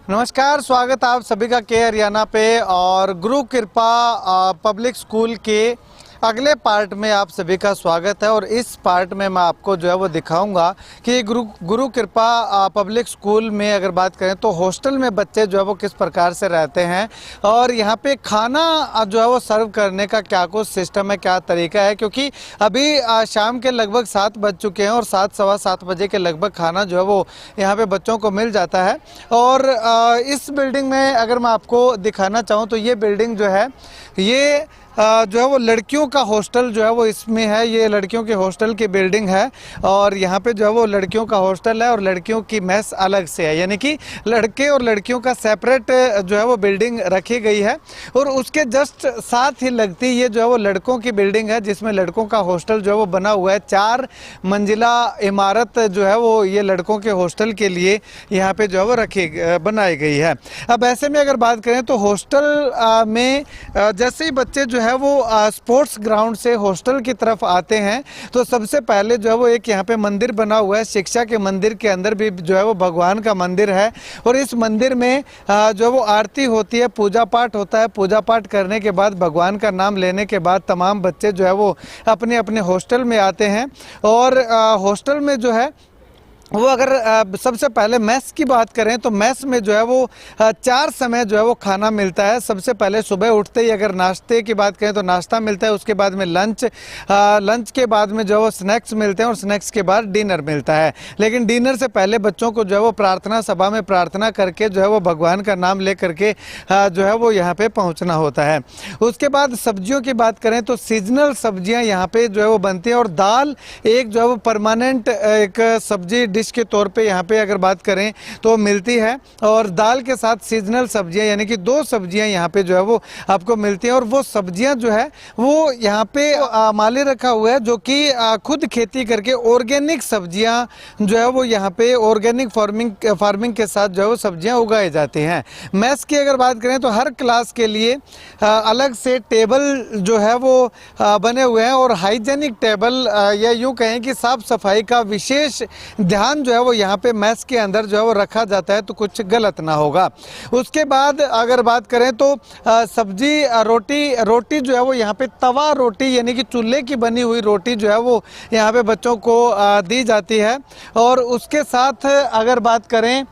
नमस्कार, स्वागत आप सभी का के हरियाणा पे। और गुरु कृपा पब्लिक स्कूल के अगले पार्ट में आप सभी का स्वागत है। और इस पार्ट में मैं आपको जो है वो दिखाऊंगा कि गुरु कृपा पब्लिक स्कूल में अगर बात करें तो हॉस्टल में बच्चे जो है वो किस प्रकार से रहते हैं और यहाँ पे खाना जो है वो सर्व करने का क्या कुछ सिस्टम है, क्या तरीका है। क्योंकि अभी शाम के लगभग 7 बज चुके हैं और 7 सवा 7 बजे के लगभग खाना जो है वो यहाँ पे बच्चों को मिल जाता है। और इस बिल्डिंग में अगर मैं आपको दिखाना चाहूँ तो ये बिल्डिंग जो है ये जो है वो लड़कियों का हॉस्टल जो है वो इसमें है। ये लड़कियों के हॉस्टल की बिल्डिंग है और यहाँ पे जो है वो लड़कियों का हॉस्टल है और लड़कियों की मेस अलग से है, यानी कि लड़के और लड़कियों का सेपरेट जो है वो बिल्डिंग रखी गई है। और उसके जस्ट साथ ही लगती ये जो है वो लड़कों की बिल्डिंग है जिसमें लड़कों का हॉस्टल जो है वो बना हुआ है। 4 मंजिला इमारत जो है वो ये लड़कों के हॉस्टल के लिए यहाँ पे जो है वो बनाई गई है। अब ऐसे में अगर बात करें तो हॉस्टल में जैसे ही बच्चे जो है वो स्पोर्ट्स ग्राउंड से हॉस्टल की तरफ आते हैं तो सबसे पहले जो है वो एक यहाँ पे मंदिर बना हुआ है। शिक्षा के मंदिर के अंदर भी जो है वो भगवान का मंदिर है और इस मंदिर में जो है वो आरती होती है, पूजा पाठ होता है। पूजा पाठ करने के बाद भगवान का नाम लेने के बाद तमाम बच्चे जो है वो अपने अपने हॉस्टल में आते हैं। और हॉस्टल में जो है वो अगर सबसे पहले मेस की बात करें तो मेस में जो है वो 4 समय जो है वो खाना मिलता है। सबसे पहले सुबह उठते ही अगर नाश्ते की बात करें तो नाश्ता मिलता है, उसके बाद में लंच के बाद में जो है वो स्नैक्स मिलते हैं और स्नैक्स के बाद डिनर मिलता है। लेकिन डिनर से पहले बच्चों को जो है वो प्रार्थना सभा में प्रार्थना करके जो है वो भगवान का नाम ले करके जो है वो यहाँ पे पहुँचना होता है। उसके बाद सब्जियों की बात करें तो सीजनल सब्जियाँ यहाँ पे जो है वो बनती हैं और दाल एक जो है वो परमानेंट एक सब्जी डिश के तौर पे यहाँ पे अगर बात करें तो मिलती है। और दाल के साथ सीजनल सब्जियां यानी कि 2 सब्जियां यहाँ पे जो है वो आपको मिलती हैं। और वो सब्जियां जो है वो यहाँ पे माली रखा हुआ है जो कि खुद खेती करके ऑर्गेनिक सब्जियां जो है वो यहाँ पे ऑर्गेनिक फार्मिंग के साथ जो है वो सब्जियां उगाई जाती हैं। मैथ्स की अगर बात करें तो हर क्लास के लिए अलग से टेबल जो है वो बने हुए हैं और हाइजेनिक टेबल या यूँ कहें कि साफ सफाई का विशेष ध्यान जो है वो यहाँ पे मैस के अंदर जो है वो रखा जाता है तो कुछ गलत ना होगा। उसके बाद अगर बात करें तो सब्जी रोटी जो है वो यहाँ पे तवा रोटी यानी कि चूल्हे की बनी हुई रोटी जो है वो यहाँ पे बच्चों को दी जाती है। और उसके साथ अगर बात करें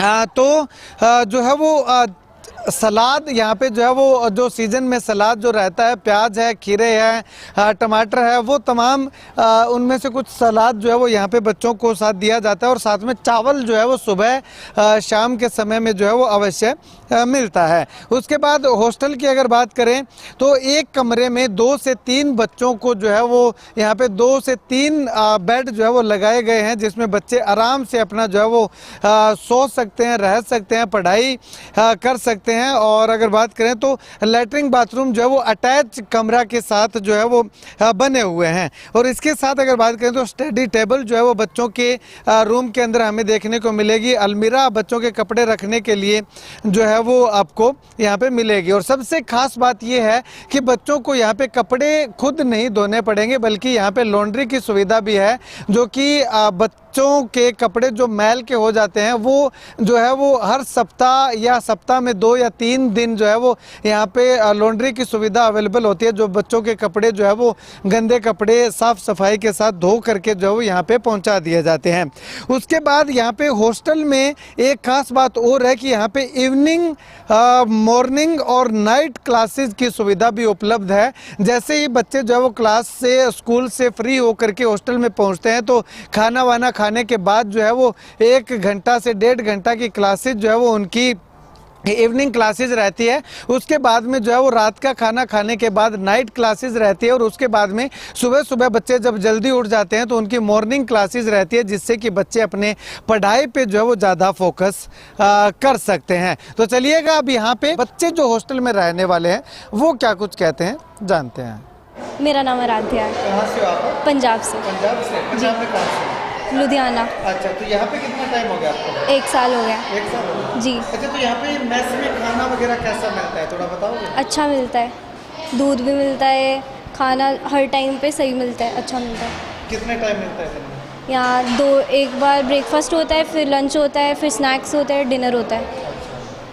तो जो है वो सलाद यहाँ पे जो है वो जो सीज़न में सलाद जो रहता है, प्याज है, खीरे है, टमाटर है, वो तमाम उनमें से कुछ सलाद जो है वो यहाँ पे बच्चों को साथ दिया जाता है। और साथ में चावल जो है वो सुबह शाम के समय में जो है वो अवश्य मिलता है। उसके बाद हॉस्टल की अगर बात करें तो एक कमरे में 2 से 3 बच्चों को जो है वो यहाँ पे 2 से 3 बेड जो है वो लगाए गए हैं जिसमें बच्चे आराम से अपना जो है वो सो सकते हैं, रह सकते हैं, पढ़ाई कर सकते हैं। और अगर बात करें तो लैट्रिन बाथरूम जो है वो अटैच कमरा के साथ जो है वो बने हुए हैं। और इसके साथ अगर बात करें तो स्टडी टेबल जो है वो बच्चों के रूम के अंदर हमें देखने को मिलेगी। अलमीरा बच्चों के कपड़े रखने के लिए जो है वो आपको यहाँ पे मिलेगी। और सबसे खास बात ये है कि बच्चों को यहाँ पे कपड़े खुद नहीं धोने पड़ेंगे बल्कि यहाँ पे लॉन्ड्री की सुविधा भी है जो कि बच्चों के कपड़े जो मैल के हो जाते हैं वो जो है वो हर सप्ताह या सप्ताह में 2 या 3 दिन जो है वो यहाँ पे लॉन्ड्री की सुविधा अवेलेबल होती है। जो बच्चों के कपड़े जो है वो गंदे कपड़े साफ सफाई के साथ धो करके जो है वो यहाँ पे पहुँचा दिए जाते हैं। उसके बाद यहाँ पे हॉस्टल में एक खास बात और है कि यहाँ पे इवनिंग मॉर्निंग और नाइट क्लासेस की सुविधा भी उपलब्ध है। जैसे ही बच्चे जो है वो क्लास से स्कूल से फ्री होकर के हॉस्टल में पहुँचते हैं तो खाना वाना खाने के बाद जो है वो 1 घंटा से 1.5 घंटा की क्लासेस जो है वो उनकी इवनिंग क्लासेस रहती है। उसके बाद में जो है वो रात का खाना खाने के बाद नाइट क्लासेस रहती है। और उसके बाद में सुबह बच्चे जब जल्दी उठ जाते हैं तो उनकी मॉर्निंग क्लासेस रहती है जिससे कि बच्चे अपने पढ़ाई पे जो है वो ज़्यादा फोकस कर सकते हैं। तो चलिएगा अब यहाँ पे बच्चे जो हॉस्टल में रहने वाले हैं वो क्या कुछ कहते हैं जानते हैं। मेरा नाम आराध्या है। कहाँ से आप? पंजाब से। पंजाब में कहाँ से? लुधियाना। अच्छा, तो यहाँ पे कितना टाइम हो गया आपको? 1 साल हो गया। 1 साल हो गया जी। अच्छा, तो यहाँ पे मेस में खाना वगैरह कैसा मिलता है, थोड़ा बताओगे? अच्छा मिलता है, दूध भी मिलता है, खाना हर टाइम पे सही मिलता है, अच्छा मिलता है। कितने टाइम मिलता है दिन में? यहाँ एक बार ब्रेकफास्ट होता है, फिर लंच होता है, फिर स्नैक्स होता है, डिनर होता है,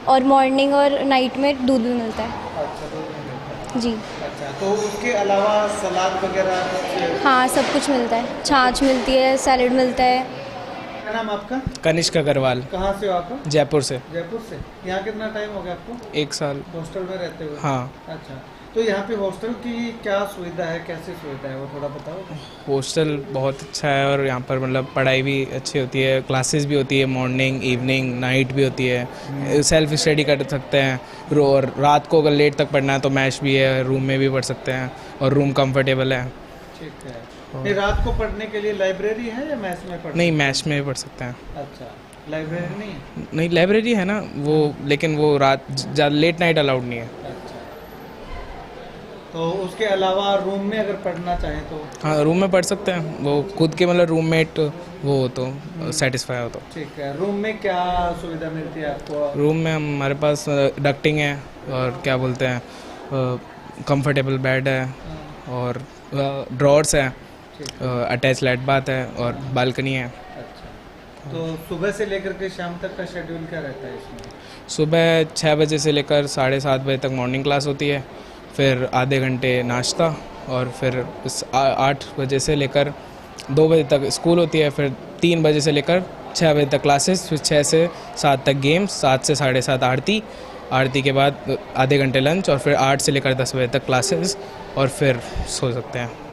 और मॉर्निंग और नाइट में दूध भी मिलता है। अच्छा, दूध मिलता जी। है। अच्छा, तो उसके अलावा सलाद वगैरह? हाँ, सब कुछ मिलता है, छाछ मिलती है, सैलेड मिलता है। क्या नाम आपका? कनिष्क अग्रवाल, कहाँ से हो आप? जयपुर से। जयपुर से। यहाँ कितना टाइम हो गया आपको 1 साल। हॉस्टल में रहते हुए? हाँ। अच्छा, तो यहाँ पे हॉस्टल की क्या सुविधा है, कैसी सुविधा है, वो थोड़ा बताओ। हॉस्टल बहुत अच्छा है और यहाँ पर मतलब पढ़ाई भी अच्छी होती है, क्लासेस भी होती है, मॉर्निंग इवनिंग नाइट भी होती है, सेल्फ स्टडी कर सकते हैं, और रात को अगर लेट तक पढ़ना है तो मैच भी है, रूम में भी पढ़ सकते हैं और रूम कंफर्टेबल है। ठीक है। नहीं, रात को पढ़ने के लिए लाइब्रेरी है या मैस में पढ़? नहीं, मैच में भी पढ़ सकते हैं। अच्छा, लाइब्रेरी नहीं है? नहीं, लाइब्रेरी है ना वो, लेकिन वो रात ज़्यादा लेट नाइट अलाउड नहीं है। अच्छा, तो उसके अलावा रूम में अगर पढ़ना चाहें तो? हाँ, रूम में पढ़ सकते हैं, वो खुद के मतलब रूममेट वो हो तो सेटिस्फाई हो तो। ठीक है। रूम में क्या सुविधा मिलती है आपको? रूम में हमारे पास डक्टिंग है और क्या बोलते हैं कंफर्टेबल बेड है और ड्रॉर्स है, अटैच लाइट बाथ है और बालकनी है। अच्छा, तो सुबह से लेकर के शाम तक का शेड्यूल क्या रहता है इसमें? सुबह 6 बजे से लेकर 7:30 बजे तक मॉर्निंग क्लास होती है, फिर आधे घंटे नाश्ता, और फिर 8 बजे से लेकर 2 बजे तक स्कूल होती है, फिर 3 बजे से लेकर 6 बजे तक क्लासेस, फिर 6 से 7 तक गेम्स, 7 से 7:30 आरती के बाद आधे घंटे लंच, और फिर 8 से लेकर 10 बजे तक क्लासेस, और फिर सो सकते हैं।